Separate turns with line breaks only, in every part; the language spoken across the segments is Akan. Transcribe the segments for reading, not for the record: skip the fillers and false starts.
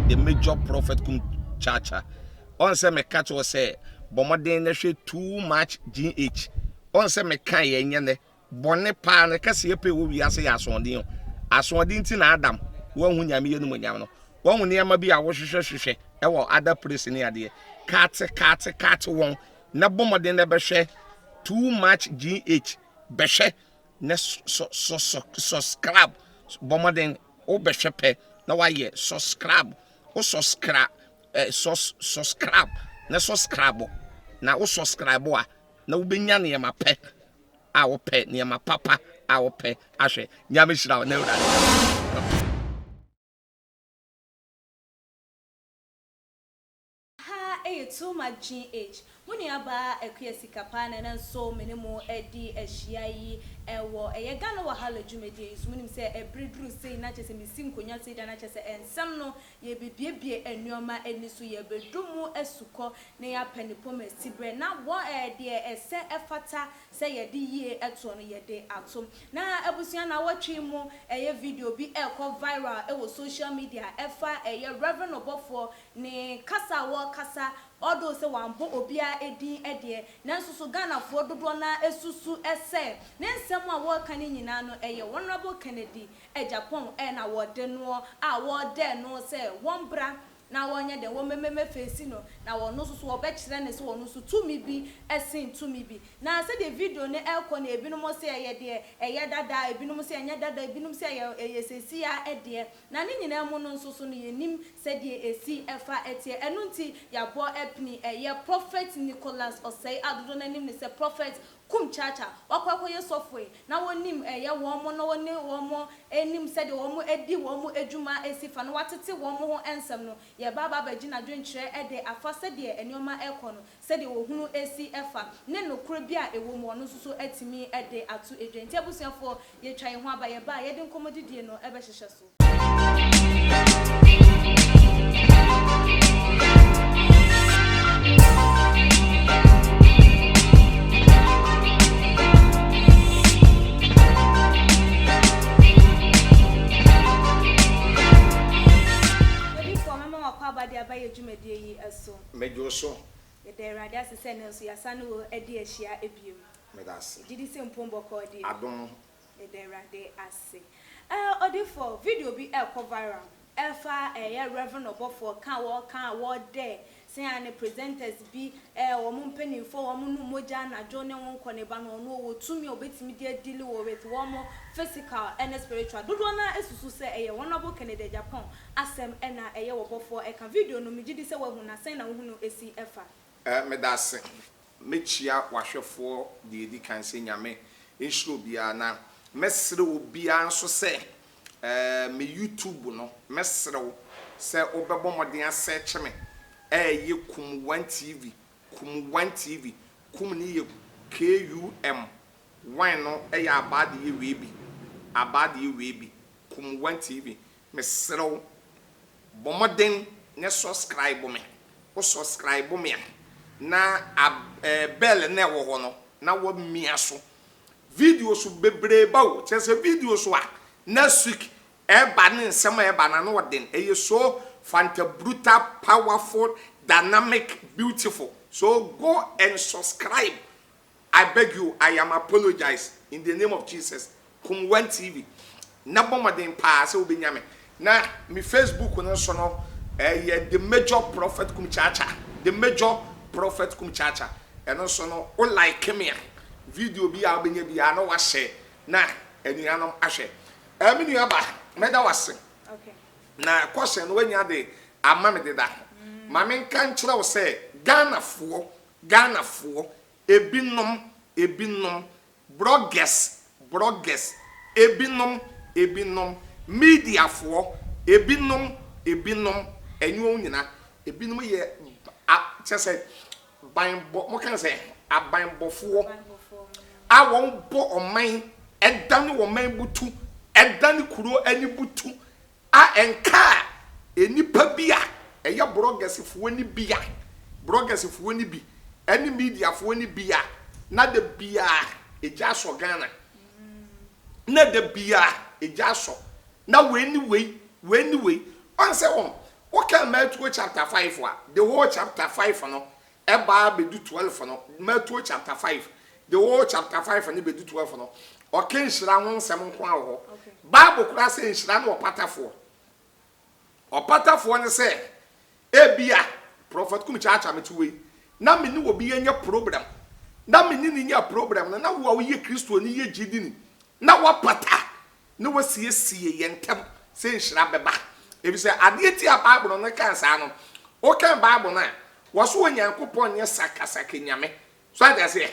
the major prophet kum chacha. On say me catch was say bomoden na hwe too much GH. On say me kan ye nyane bone pa na kase ye pe wo wiase ya asonde asonde nti na Adam wo hu nyame ye no nyam no wo hu ne ma bi a wo hwehwehwehwe e wo other place ne ade kat won na bomoden na be hwe too much GH be hwe na subscribe bomoden o be hwe pe na wa ye subscribe o subscribe subscribe na subscribe na o subscribe a na wo benya ne ma pe a wo pe ne ma papa a wo pe ahwe nyame hira na ewura
ha too much GH muni aba ekwesi kapana na so menemo edi ehia yi ewo eye Ghana wahala dwumedi is munim se ebredru sei na chese misim konya sei da na chese ensam no ye bebiebie enuoma eni so ye bedumu esuko na ya panipo masibre na wo de ese efata se ye di yie eto no ye de atom na abusua na watwi mu eye video bi ekọ viral ewo social media efa eye Reverend Obofo ne kasa wo kasa odo se wambo obia edi ede nanso so Ghana fo dodo na esusu ese ne nsem a wo kan nyina no eye Honorable Kennedy Japan na wo de no a wo de no se wombra na wonye de wo mememe face no na wo no so wo be kire ne se wo no so tumi bi esin tumi bi na se de video ne elko na ebinom se eye de eye dada ebinom se enya dada ebinom se eye sesia ede na ne nyina mu no so no yenim se de esi efa etie enu nti ya bo epni eye Prophet Nicholas Osei adodo na nim ne se prophet kum chacha wakwakwo yesofwe na wonim eye womo na woni womo enim se de womo edi womo edwuma esifa no watete womo ho ensem no ye baba baji na dwenkyere ede afa se de enioma ekono se de wohunu esi efa ne nokure bia ewomo no so atimi ede atu edwenti abusuafo ye twan ho aba ye ba ye de nkomodidie no ebe hyehye so abaye dwumedie yi eso
mejo so
ye de radio asese ne so yasane wo edi ehia ebiem
medase
gidi se mpombo ko odi
adom
ye de radio ase odi for video bi ekọ viral efa ye Reverend Obofo kan wo de say an presenters bi wo mo mpanimfo wo mo no moja na jo ne won kọ ne ba no no wo tumi obetimi de deal with wo mo physical and spiritual dodo na esusu se eye Honorable Kennedy Japan asem na eye Obofo eka video no migidi se wahu na sen na wo no esi efa
medase mechia wahwefo de edi kan se nyame ehiro bia na mesre obia nso se me YouTube no mesre wo se obebo modern search me ye kum 1 TV kum ni ye KUM wine no ya abade ye webi kum 1 TV mesre wo bomoden ne subscribe me o subscribe me na bell na wo ho no na wo mia so videos bebre ba wo chese videos a next week eba ne nsema eba na no den so fanta brutal powerful dynamic beautiful so go and subscribe. I beg you, I am apologize in the name of Jesus. Kum 1 TV na bomoden pa se obenyame na mi Facebook no so no the major prophet kum chacha eno so no o like me video bi a obenya bi a no wa share na enuanom ahwe me nua ba meda wase
okay
na question no wanya de amame de da ma men kan kire wo se Ghana fo ebinom bloggers ebinom media fo ebinom enyo nyina ebinom ye chese banbo mo kan se abanbofo a won bo oman edan wo man butu edan kuro ani butu a enka enipa bia eye bloggers fo ni bia any media fo ni bia na de bia eja so Ghana na de bia eja so na we anyway on se okay, Matthew chapter 5 the whole chapter 5 no eba be do 12 no Matthew chapter 5 the whole chapter 5 and be do 12 no okay nshira ho nsem nko awo Bible kura say nshira no opatafo ne say ebia prophet kum cha metuwe na me ni obi yenye problem na me ni nya problem na wo ye Kristo ni ye jidini na wapata na wasiesie yentem say nshira beba ebi say ade ti a Bible no kan sa no o kan Bible na waso onyankopon nye sakasaka nyame so ade say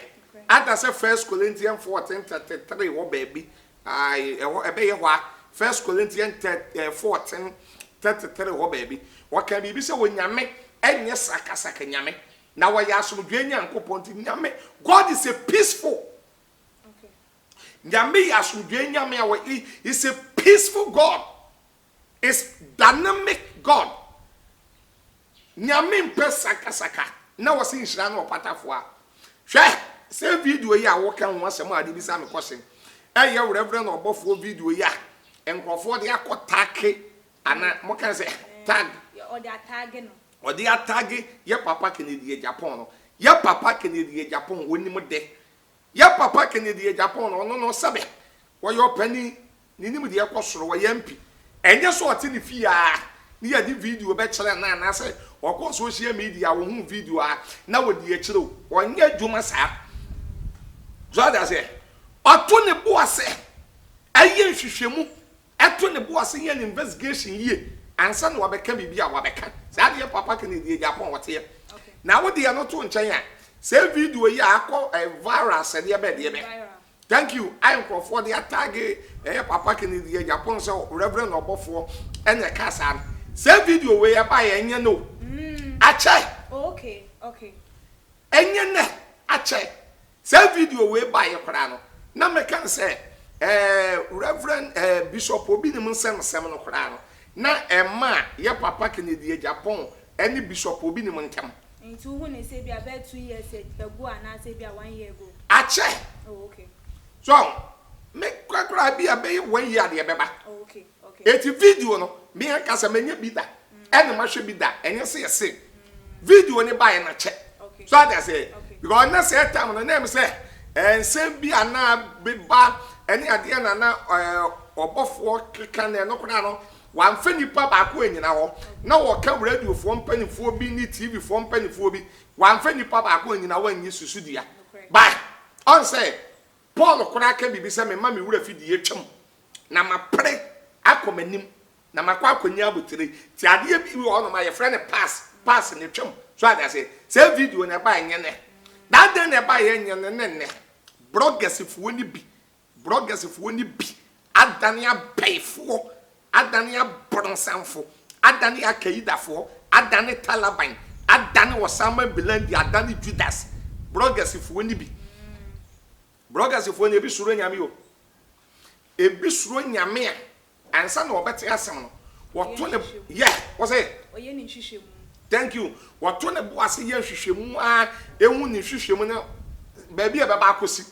ata say 1 Corinthians 14:33 wo baby ai ebe ye hwa 1 Corinthians 14:33 wo baby wo kan bibi say wonyame enye sakasaka nyame na wo ya asomdwe nyankopon ti nyame God is a peaceful nyame ya asomdwe nyame is a peaceful God. It's dynamic God. Nyame mpe sakasaka na wasi nshira na opatafo a hwe se video yi a wo kan ho asem ade bi sa me kwose eye reverend obofo video yi a enkrofo de akotake ana mo kan se tag
o de atag no
o de atag ye papa Kennedy Japan no ye papa Kennedy Japan wonim de ye papa Kennedy Japan no no sabe wo yo pani ninim de yakosoro wo yampi enye so oti ni fi a ni ya di video be kire na na say okọ social media wo hu video a na wo di akire o onye adwuma sa so that say oto ne boase aye hwehwemu eto ne boase ye investigation ye ansa na wabeka bibia wabeka say ade papa Kennedy Japan wote na wo de no to nchen a say video ye akọ viral say de be thank you I am for the attack papa Kennedy Japan so reverend obofo ene kasa say video we ya ba ye nye no ache
okay
enye ne ache say video we ba ye kra no na me kan say reverend bishop obi ni nsem no kra no na ema ye papa Kennedy Japan ene bishop obi ni ntem
into hu ne say bia be 2 years ago and say bia 1 year ago
ache
okay
so me kwakra bia be 1 year de beba
okay
eti video no me kasa menya bida ene ma hwe bida enye se video ni ba ye na che so that say because na say time no name say ensem bi ana beba ene ade na obofo keka na no kona no wan fa nipa ba ko enyina ho na wo ka radio fo mpanifo bi ni TV fo mpanifo bi wan fa nipa ba ko enyina wan yi susudia bye on say Paul kona ka bibi se me ma me wura fidie twem na ma pre akomanim na makwa akonya abotire ti ade bi wo no ma ye friend pass ne twem so ade say video na ba nye ne that day na ba ye nye ne bloggers fo ni bi adane abaifo adane abronsanfo adane akaidafo adane Taliban adane Osama bin Laden adane Judas bloggers fo ni bi bloggers fo ni bi suro nyame yo ebi suro nyame a ansa na obete asem no woto ne what say
oye ni hwehwemu
thank you woto ne boase ye hwehwemu a ehu ni hwehwemu na ba bia beba akosi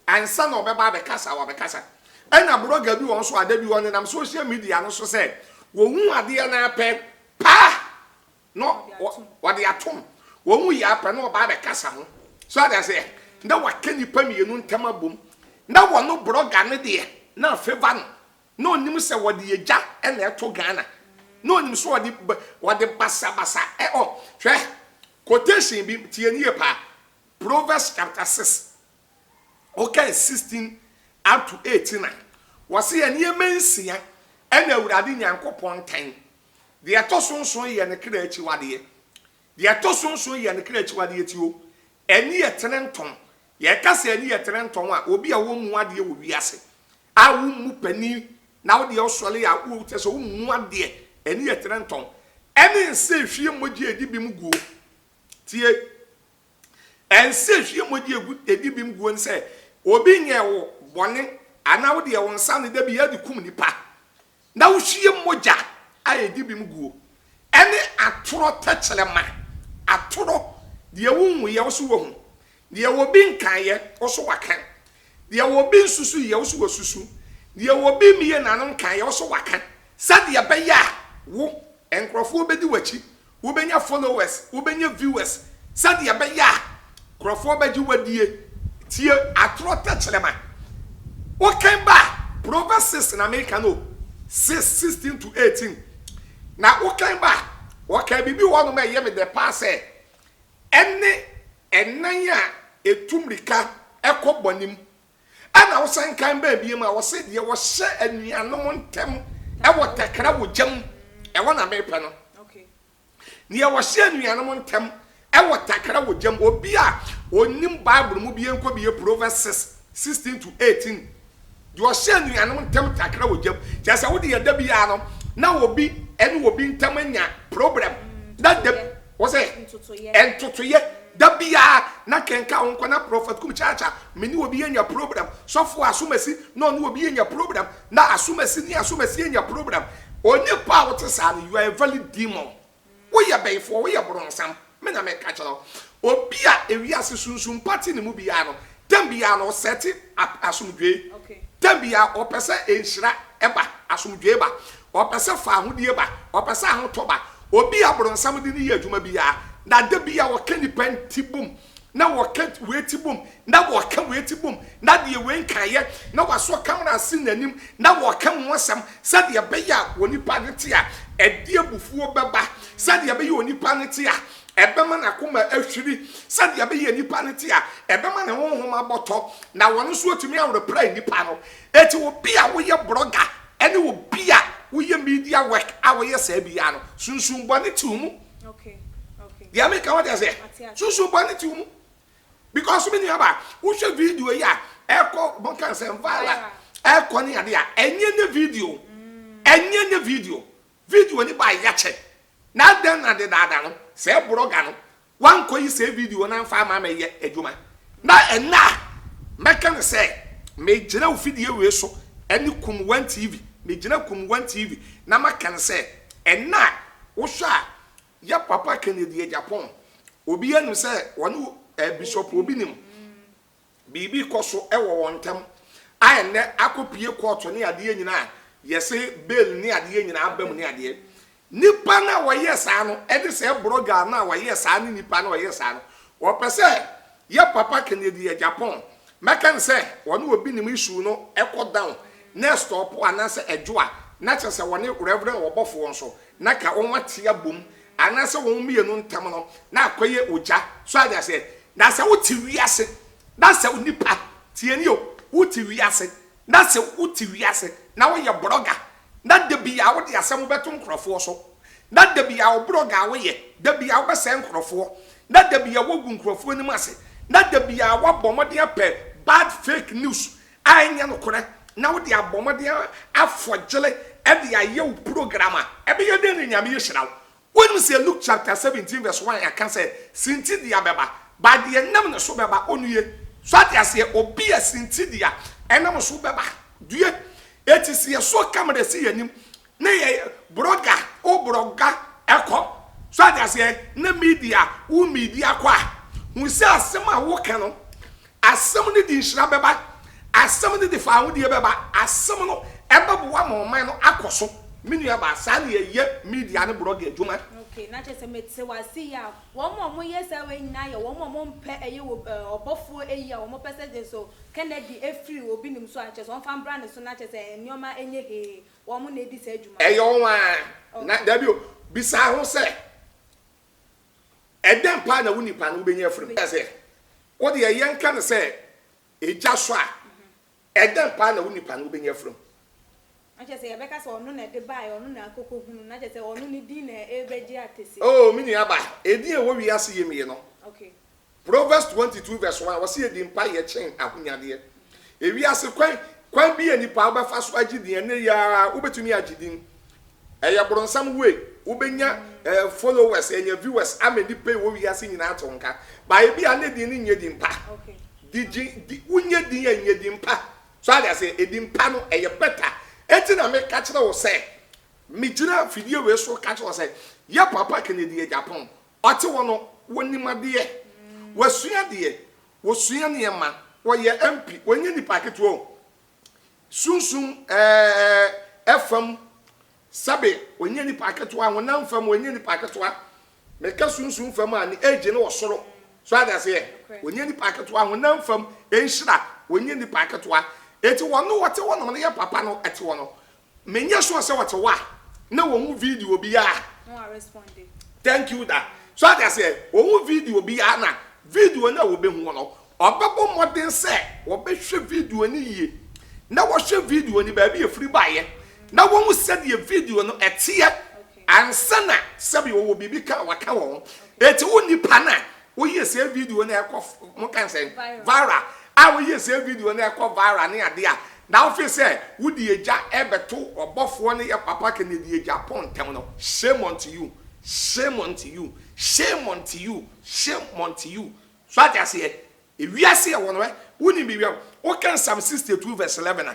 ansa na obeba be kasa wa be kasa ena blogger bi won so ada bi won nam social media no so say wo hu ade na pe pa no wade atom wo hu ya pe no ba be kasa ho so ada say nda wa kani pa mi enu ntama bom nda wo no blogger ne de na favor no onim se wode yeja ena eto Ghana no onim so wode basa hwe quotation bi tie ni pa Proverbs chapter 6 okay 16 up to 18 was ye ne mensia ena awurade nyankopon tan de atosonson ye ne kra achi wade de atosonson ye ne kra achi wade ti o eni ye trenton ye kase eni ye trenton a obi a wo mu ade wo wiase a wo mu pani na wo de osole a wo te so wo mu ade eni ye trenton eni nse hwie moji edi bi mu guo tie ense hwie moji edi bi mu guo nse obi nye wo bone ana wo de wo nsa ne da bi ya de kum nipa na wo hwie moja a edi bi mu guo eni atoro tachelema atoro de wo hu ye wo so wo hu de wo bi nkan ye wo so wakan de wo bi nsusu ye wo so wo susu de wo bi miye nanom kan ye wo so wakan sa de be ya wo enkrofo krofo bedi wachi wobenya followers wobenya viewers sade ya be ya krofo beji wadie tie atro tachelema wokan ba Proverbs 6 in America no 6:16 to 18 na wokan ba wokan bibi wonu me yeme de pass enne enan a etumrika ekobonim ana wo san kan ba biem a wo se de wo hye anuanom ntem e wo takra wo gyam e wo na me pe no
okay
ne wo hye anuanom ntem e wo takra wo gyam obi a onim Bible mu bi enko bi Proverbs 6:16 to 18 de wo hye anuanom ntem takra wo gyam jasa wo de yada bi ya no na obi ene obi ntem anya problem that the wo say entotoye da bia na kenka onko na prophet kum chacha meni obi anya problem sofo asomasi no no obi anya problem na asomasi ni asomasi anya problem oni pa what say you are a valid demon we ya be for we ya bronsam me na me ka chalo obi a ewiase sunsun party ni mu bia no dem bia no set asomdwe
okay
dem bia opese enhira eba asomdwe ba opese fa ahudie ba opese ahotoba obi a bronsam di ni adwuma bia na da bia wo ka nipa ntibum na wo ka wetibum na wo ka wetibum na de wenkaye na waso kamera sin nanim na wo ka mwosam sade be ya woni pa nte a ede bufuo beba sade be ya woni pa nte a ebema na koma ahwiri sade be ya nipa nte a ebema na honhom aboto na wono so otumi awrepra nipa no eti wo bia wo ye blogger ene wo bia wo ye media work a wo ye sa bia no sunsun bone tumu
okay
the American what they say so bani ti mu because me niaba wo hwe video ya eko bon kan se vala eko ni ade a enye ne video ni ba ya che na den na de dada no se blogger no wan ko yi se video na fa ma me ye adwuma na enna mekan se me gina wo video we so eni kum 1 TV me gina kum 1 TV na makan se enna wo hwa ya papa Kennedy Japan obi anu se wonu bishop obi nim bibi koso ewo wontam aye ne akopie court ne ade nyina yese bail ne ade nyina abam ne ade nipa na woye sa no ede se blogger na woye sa ne nipa na woye sa no wo pese ya papa Kennedy Japan mekan se wonu obi nim issue no down na stop anase edwoa na chese woni reverend obofo nso na ka onwate abom anase won mienu ntam no na akoye oja so ada se na se wuti wiase na se nipa tieni o wuti wiase na se wuti wiase na wo ye blogger na de bia wo de asem beto nkrofo so na de bia wo blogger wo ye de bia wo bese nkrofo na de bia wo gu nkrofo ni mase na de bia wo bomode ape bad fake news anya no kore na wo de abomode afogele e de aye wo programmer e be ye de ni nyame ye hirawo. When we say Luke chapter 17 verse 1, I can say, Sinti dia beba, but the enam so beba onuye. So I say, Obia Sinti dia, enam so beba. Do ye? It is here so come to see him. Nay, broga, o broga, echo. So I say, ne media, u media qua. We say, as some are walking, as some did in Shrabeba, as some did the found the beba, as some no, ever one more man akoso. Mini aba sani ye media ne blog adwuma
okay na chese metse wasi ya wo mo yesa we nyina ye wo mo mpe eye obofo eyi a wo pese so Kennedy efri obi nim so a chese on fan brand so na chese nyoma enye he wo mo na edi sa adwuma
eyo wa na dabio bisa ho se edem pa na wuni pa na ubenya efri se wo de ye nka ne se eja so a edem pa na wuni pa na ubenya efri
Achese yebeka so onu na de bai onu na akoko hunu na chese onu ni di na ebeji atese
oh mini aba edi e wo wi ase ye me no
okay
Proverbs 22 verse 1 wasi edi mpa ye chen ahunyade e wi ase kwan bi enipa obefa so agidi ne ya ubetumi agidin e ya bronsam we ubenya followers enya viewers ameni pay wo wi ase nyina atonka ba e bi ane di ni nye di mpa
okay
di unye di nye di mpa so ada say edi mpa no e ye better eti na me ka kire wo se me gina fidie we so ka kire wo se ya papa Kennedy Japan ote wono wonimade wasua de wasua ne ma wo ye MP wonye ni paketo sunsun FM sabe onye ni paketo a wonam fam onye ni paketo a meka sunsun fam a ni age ne osoro so ada se onye ni paketo a wonam fam enhira onye ni paketo a eti wono wote wono ne ya papa no eti wono menye so se wote wa na wo video bi ya
no I responded
thank you that so ada se wo video bi ya na video na wo be hu no obebo modern se wo be hwe video ni yie na wo hwe video ni ba bi e free baye na wo mu said ye video no etie ansana sabi wo bibi ka waka wo eti wo nipa na wo ye se video na ekọ mo kan say viral a wo ye se video na ekọ viral ne ade a na wo fi say wo di eja ebeto obofo ne ye papa ke ne di eja pontem no shame unto you shame unto you shame unto you shame unto you so ati say ewiase e wo no wo ni bi wi wo kan Psalm 62 verse 11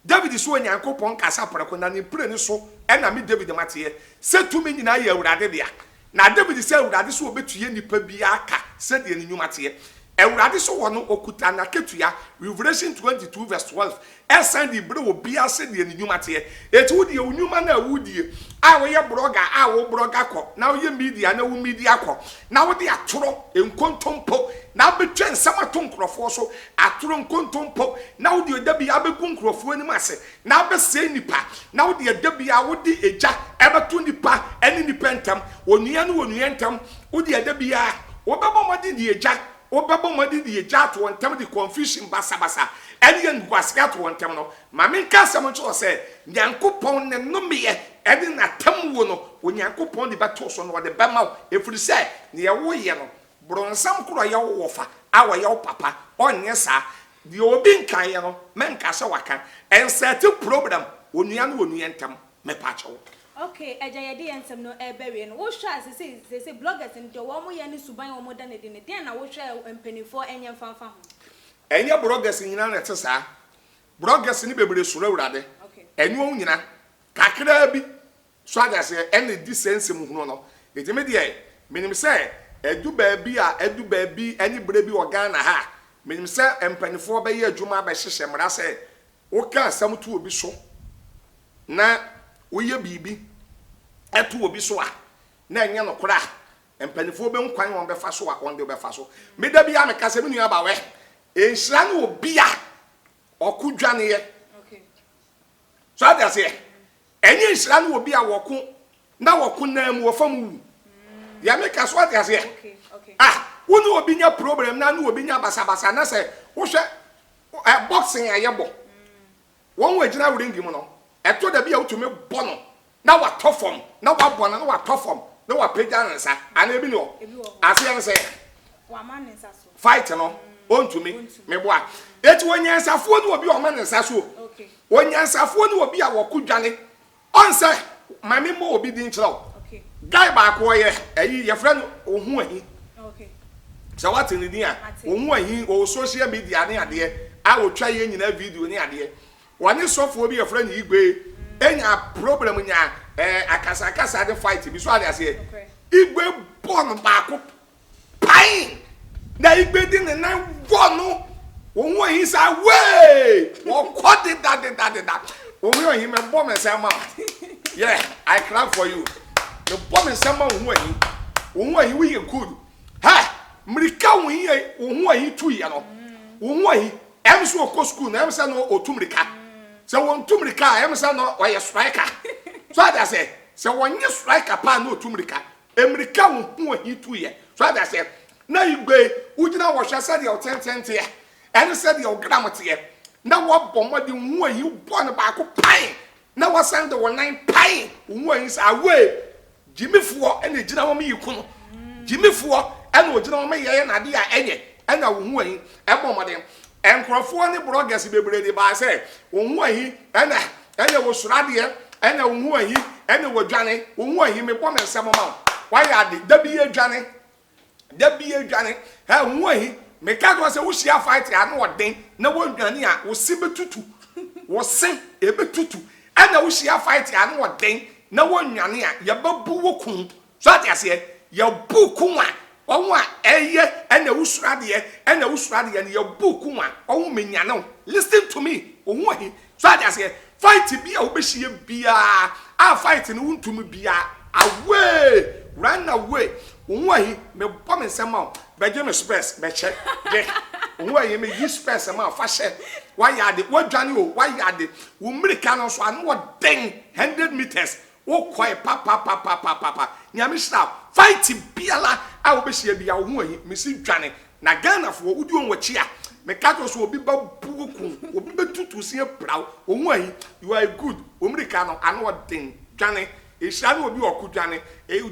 David so Nyankopon kasa preko na ne pre ni so e na me David mate se tumi nyina ye awurade dia na David se awurade so obetuye nipa bia aka se de ni nyuma te awurade so wono okuta na ketua Revelation 22 verse 12 e san di bre wo bia se de ni nyuma te eti wo de onyuma na awudie a wo ye blogger a wo blogger ko na wo ye media na wo media ko na wo de atoro enkontompo na betwen samato nkrofo so atoro nkontompo na wo de dabi abeku nkrofo ni mase na abese nipa na wo de dabi a wo de eja ebeto nipa eni nipa ntam onua no onua ntam wo de dabi a wo bebo modi de eja wo bebo modi de eja to ntam de confusion basa eni en gwasika to ntam no ma me nka asem ncho se Nyankopon ne nomeye edi na tam wo no Onyankopon de beto so no de bema efiri se ne ye wo ye no bronsam kuro ye wo fa awa ye papa onye sa de obi nkan ye no menka se waka ensete problem onua no onua ntam me pa chewo.
Okay, eja ye de ensem no ebewe no wo hwa se bloggers nto wo mo ye ne suban wo mo da ne de ne den na wo hwa empanifo enye mfanfa ho
enye bloggers nyina na te sa bloggers ni bebere sura urade enyo nyina kakra bi so ada se ene di sense mu hunu no ejeme de menim se edu ba bi eni bre bi organ na ha menim se empanifo be ye adwuma ba hyehye mra se wo ka asam tu obi so na wo ye bibi etu obi so a na enye no kora empanifo be nkwan won be fa so a won de be fa so me da bi ya me ka se me nua ba we enhira no obi a okudwane ye so ada se enye enhira no obi a woku na woku na mu wo fam ya me ka so ada se woni obi nya problem na no obi nya basa na se wo hwe boxing ayebo won we gina ringi mu no eto da bi a wotumi bono na wa tofom na wa bono na wa tofom na wa pega nsa ana ebi no ase ya se
wa man nsa so
fight no ontumi me boa eti wonyansafo no obi o man nsa so wonyansafo no obi a wokudwane onse mame mo obi din kira guy ba ko ye ayi ye friend ohu ahi so what in dia ohu ahi o social media ne ade a wotwa ye nyina video ne ade wani sofo obi ye friend igwe enya problem nya akasa de fight bi so ade ase igwe bon ba ko pai na igbe di ne na wonu ohu ahi sa we wo kodi that ohu ahi me bo me say ma yeah I clap for you the bomb in sama ohu ahi we good ha mrika ohu ahi tu ye no ohu ahi em so ko school na em say no otumrika se won tumrika em say no oye striker so that say won ye striker pa no otumrika emrika ohu ahi tu ye so that say na igbe ugina wo hwa say de otentente ye en say de ogramte ye na wo bomodi ohu ahi bo ne ba ko pai na wo send the 19 pai ohu ahi say away jimifo ene gina wo me yikuno jimifo ene ogina wo me ye na de a enye ena ohu ahi ebomode enkrofo ne bloggers bebre de ba say ohu ahi ene wo surade ene ohu ahi ene wo dwane ohu ahi me bom nsem ma why ade da bi adwane ha ohu ahi me ka do say wo hia fight ya no odin na wo dwane a wo si betutu wo sen ebetutu ene wo hia fight ya no odin na wo nwane a ye babu wo kun so atiase ye buku a owo a eye ene wo surade ne ye buku a owo menyane listen to me owo ahi so atiase fight bi a wo be hie bia a fight no wontumi bia away run away onwahi me bom nsema beje me space be che je onwahi me yi space ma fa hye wa yade wadwane o wa yade wo mirika no so anu wo den 100 meters wo kwai pa nyame hira fight biala a wo be hye bia onwahi me si dwane na Ghana fo wodi onwachi a me kato so obi ba buku obi betutu sie praw onwahi you are good wo mirika no anu wo den dwane ehia no obi okudwane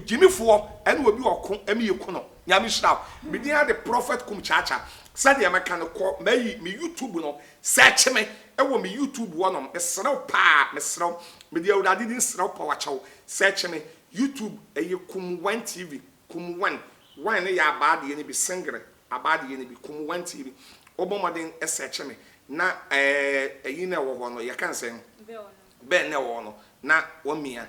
jimifo ene obi okko emiyeku no nyame hira media the prophet kum chacha said the meka no ko me YouTube no search me ewo me YouTube wonom esrew pa mesrew media urade din srew pa wachew search me YouTube kum 1 TV kum 1 ne ya abade ne bi singre abade ne bi kum 1 TV obomoden search me na eyi na wo ho no ye kan sen be na wo no na wo mia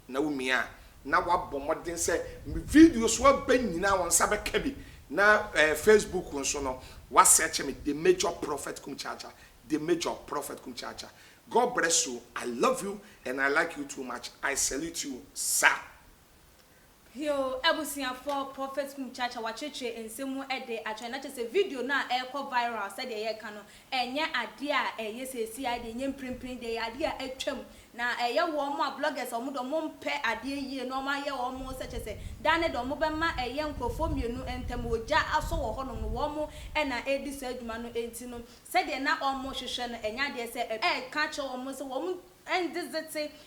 na umia na wabomoden se videos wa banyina won sabe kabi na Facebook nso no wa search me the major prophet kumchacha the major prophet kumchacha. God bless you. I love you and I like you too much. I salute you, sir.
Yo, ebusia for prophet kumchacha wacheche ensemu ede atwa na chese video na ekọ viral said ye ka no enye ade a eye sesi ade enye mprimprin de ade a atwam na eye wo mo bloggers o mo do mo mpe ade yie no ma ye wo mo se chese dane do mo be ma eye nkrofo mienu entem oja aso wo ho no wo mo na edi sa adwuma no enti no said ye na o mo hwehwe no enya de se ka che wo mo se wo mo and this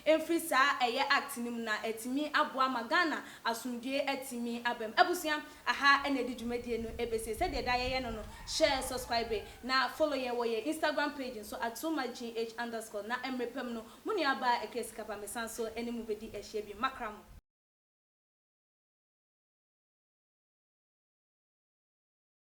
every sa eye actinim na etimi aboa magana asundue etimi abem ebusia aha ena di dwumadie no ebese se de da ye no share subscribe na follow ye wo ye Instagram page so @somagh_ na emrepem no muni aba ekesikapa mesanso eni mu bedi ehia bi makramo